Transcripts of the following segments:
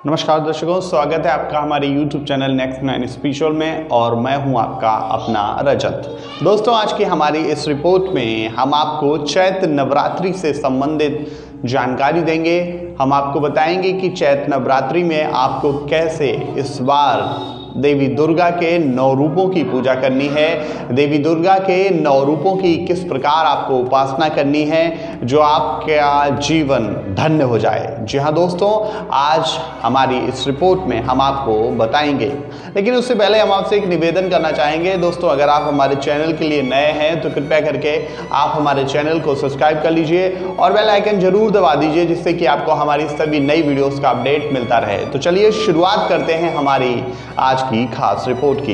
नमस्कार दर्शकों, स्वागत है आपका हमारे YouTube चैनल नेक्स्ट 9 स्पेशल में और मैं हूं आपका अपना रजत। दोस्तों, आज की हमारी इस रिपोर्ट में हम आपको चैत्र नवरात्रि से संबंधित जानकारी देंगे। हम आपको बताएंगे कि चैत्र नवरात्रि में आपको कैसे इस बार देवी दुर्गा के 9 रूपों की पूजा करनी है, देवी दुर्गा के 9 रूपों की किस प्रकार आपको उपासना करनी है जो आपका जीवन धन्य हो जाए। जी हाँ दोस्तों, आज हमारी इस रिपोर्ट में हम आपको बताएंगे। लेकिन उससे पहले हम आपसे एक निवेदन करना चाहेंगे। दोस्तों, अगर आप हमारे चैनल के लिए नए हैं तो कृपया करके आप हमारे चैनल को सब्सक्राइब कर लीजिए और बेल आइकन जरूर दबा दीजिए, जिससे कि आपको हमारी सभी नई वीडियोस का अपडेट मिलता रहे। तो चलिए शुरुआत करते हैं हमारी आज की खास रिपोर्ट की।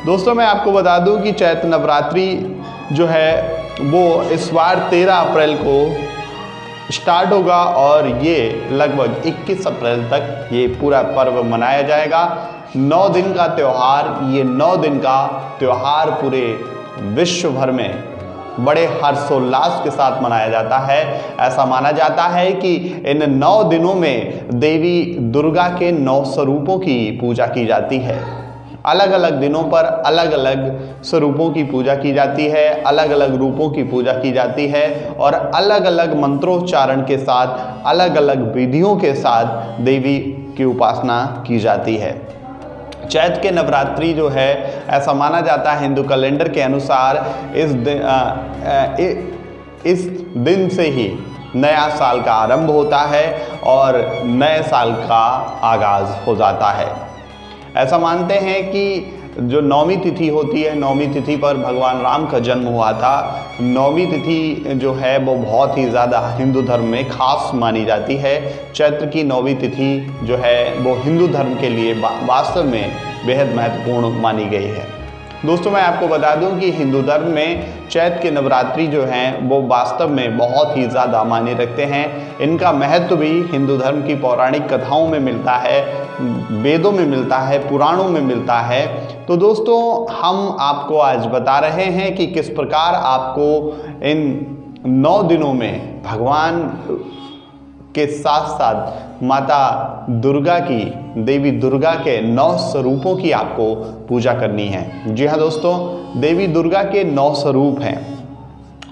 दोस्तों, मैं आपको बता दूं कि चैत्र नवरात्रि जो है वो इस बार 13 अप्रैल को स्टार्ट होगा और ये लगभग 21 अप्रैल तक ये पूरा पर्व मनाया जाएगा। 9 दिन का त्यौहार, ये 9 दिन का त्यौहार पूरे विश्व भर में बड़े हर्षोल्लास के साथ मनाया जाता है। ऐसा माना जाता है कि इन 9 दिनों में देवी दुर्गा के 9 स्वरूपों की पूजा की जाती है। अलग अलग दिनों पर अलग अलग स्वरूपों की पूजा की जाती है, अलग अलग रूपों की पूजा की जाती है और अलग अलग मंत्रोच्चारण के साथ, अलग अलग विधियों के साथ देवी की उपासना की जाती है। चैत्र के नवरात्रि जो है, ऐसा माना जाता है हिंदू कैलेंडर के अनुसार इस दिन से ही नया साल का आरंभ होता है और नए साल का आगाज हो जाता है। ऐसा मानते हैं कि जो 9वीं तिथि होती है, 9वीं तिथि पर भगवान राम का जन्म हुआ था। 9वीं तिथि जो है वो बहुत ही ज़्यादा हिंदू धर्म में खास मानी जाती है। चैत्र की 9वीं तिथि जो है वो हिंदू धर्म के लिए वास्तव में बेहद महत्वपूर्ण मानी गई है। दोस्तों, मैं आपको बता दूं कि हिंदू धर्म में चैत्र के नवरात्रि जो हैं वो वास्तव में बहुत ही ज़्यादा मायने रखते हैं। इनका महत्व भी हिंदू धर्म की पौराणिक कथाओं में मिलता है, वेदों में मिलता है, पुराणों में मिलता है। तो दोस्तों, हम आपको आज बता रहे हैं कि किस प्रकार आपको इन 9 दिनों में भगवान के साथ साथ माता दुर्गा की, देवी दुर्गा के 9 स्वरूपों की आपको पूजा करनी है। जी हाँ दोस्तों, देवी दुर्गा के 9 स्वरूप हैं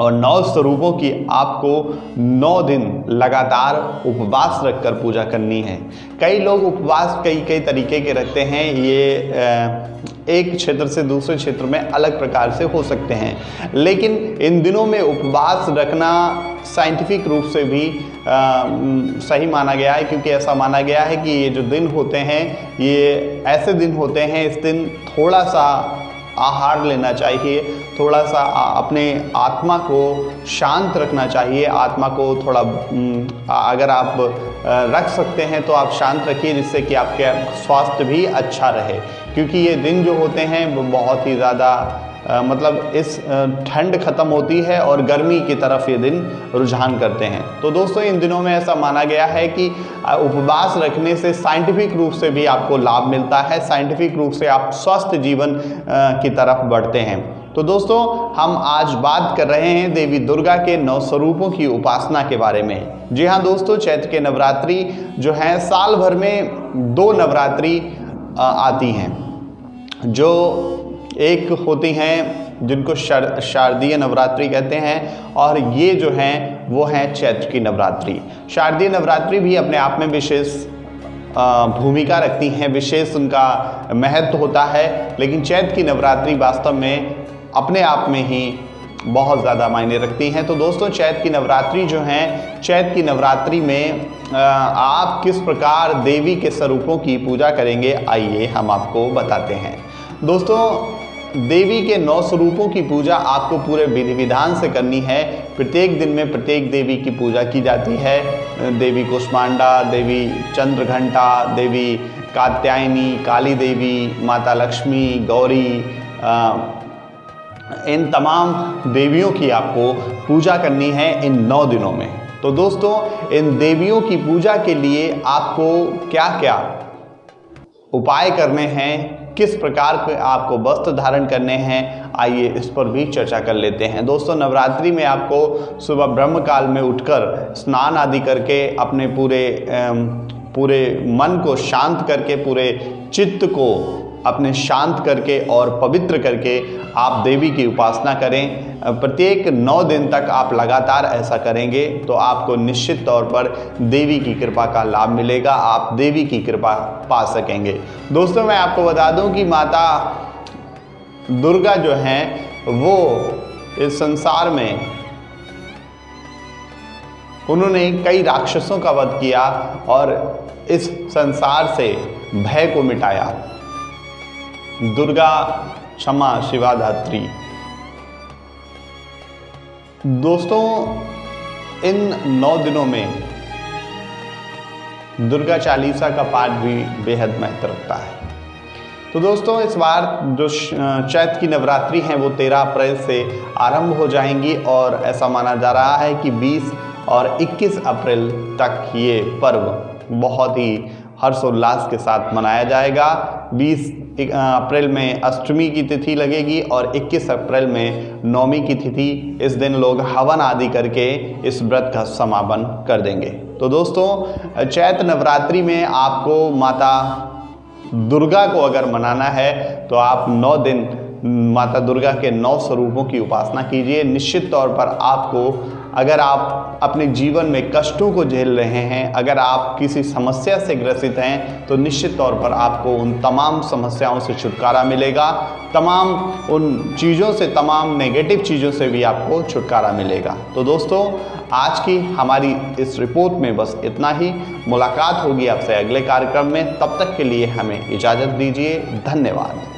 और 9 स्वरूपों की आपको 9 दिन लगातार उपवास रखकर पूजा करनी है। कई लोग उपवास कई तरीके के रखते हैं। ये एक क्षेत्र से दूसरे क्षेत्र में अलग प्रकार से हो सकते हैं, लेकिन इन दिनों में उपवास रखना साइंटिफिक रूप से भी सही माना गया है, क्योंकि ऐसा माना गया है कि ये जो दिन होते हैं ये ऐसे दिन होते हैं, इस दिन थोड़ा सा आहार लेना चाहिए, थोड़ा सा अपने आत्मा को शांत रखना चाहिए। आत्मा को थोड़ा अगर आप रख सकते हैं तो आप शांत रखिए, जिससे कि आपके स्वास्थ्य भी अच्छा रहे। क्योंकि ये दिन जो होते हैं वो बहुत ही ज़्यादा मतलब इस ठंड ख़त्म होती है और गर्मी की तरफ ये दिन रुझान करते हैं। तो दोस्तों, इन दिनों में ऐसा माना गया है कि उपवास रखने से साइंटिफिक रूप से भी आपको लाभ मिलता है, साइंटिफिक रूप से आप स्वस्थ जीवन की तरफ बढ़ते हैं। तो दोस्तों, हम आज बात कर रहे हैं देवी दुर्गा के 9 स्वरूपों की उपासना के बारे में। जी हाँ दोस्तों, चैत्र के नवरात्रि जो हैं साल भर में 2 नवरात्रि आती हैं, जो एक होती हैं जिनको शारदीय नवरात्रि कहते हैं और ये जो हैं वो हैं चैत्र की नवरात्रि। शारदीय नवरात्रि भी अपने आप में विशेष भूमिका रखती हैं, विशेष उनका महत्व होता है। लेकिन चैत्र की नवरात्रि वास्तव में अपने आप में ही बहुत ज़्यादा मायने रखती हैं। तो दोस्तों, चैत्र की नवरात्रि जो हैं, चैत्र की नवरात्रि में आप किस प्रकार देवी के स्वरूपों की पूजा करेंगे, आइए हम आपको बताते हैं। दोस्तों, देवी के 9 स्वरूपों की पूजा आपको पूरे विधि विधान से करनी है। प्रत्येक दिन में प्रत्येक देवी की पूजा की जाती है। देवी कुष्मांडा, देवी चंद्रघंटा, देवी कात्यायनी, काली देवी, माता लक्ष्मी, गौरी, इन तमाम देवियों की आपको पूजा करनी है इन 9 दिनों में। तो दोस्तों, इन देवियों की पूजा के लिए आपको क्या क्या उपाय करने हैं, किस प्रकार के आपको वस्त्र धारण करने हैं, आइए इस पर भी चर्चा कर लेते हैं। दोस्तों, नवरात्रि में आपको सुबह ब्रह्म काल में उठकर स्नान आदि करके अपने पूरे पूरे मन को शांत करके, पूरे चित्त को अपने शांत करके और पवित्र करके आप देवी की उपासना करें। प्रत्येक 9 दिन तक आप लगातार ऐसा करेंगे तो आपको निश्चित तौर पर देवी की कृपा का लाभ मिलेगा, आप देवी की कृपा पा सकेंगे। दोस्तों, मैं आपको बता दूं कि माता दुर्गा जो हैं वो इस संसार में उन्होंने कई राक्षसों का वध किया और इस संसार से भय को मिटाया। दुर्गा क्षमा शिवा धात्री। दोस्तों, इन 9 दिनों में दुर्गा चालीसा का पाठ भी बेहद महत्व रखता है। तो दोस्तों, इस बार जो चैत्र की नवरात्रि हैं वो 13 अप्रैल से आरंभ हो जाएंगी और ऐसा माना जा रहा है कि 20 और 21 अप्रैल तक ये पर्व बहुत ही हर्षोल्लास के साथ मनाया जाएगा। 20 अप्रैल में अष्टमी की तिथि लगेगी और 21 अप्रैल में नवमी की तिथि। इस दिन लोग हवन आदि करके इस व्रत का समापन कर देंगे। तो दोस्तों, चैत्र नवरात्रि में आपको माता दुर्गा को अगर मनाना है तो आप 9 दिन माता दुर्गा के 9 स्वरूपों की उपासना कीजिए। निश्चित तौर पर आपको, अगर आप अपने जीवन में कष्टों को झेल रहे हैं, अगर आप किसी समस्या से ग्रसित हैं, तो निश्चित तौर पर आपको उन तमाम समस्याओं से छुटकारा मिलेगा, तमाम उन चीज़ों से, तमाम नेगेटिव चीज़ों से भी आपको छुटकारा मिलेगा। तो दोस्तों, आज की हमारी इस रिपोर्ट में बस इतना ही। मुलाकात होगी आपसे अगले कार्यक्रम में, तब तक के लिए हमें इजाज़त दीजिए। धन्यवाद।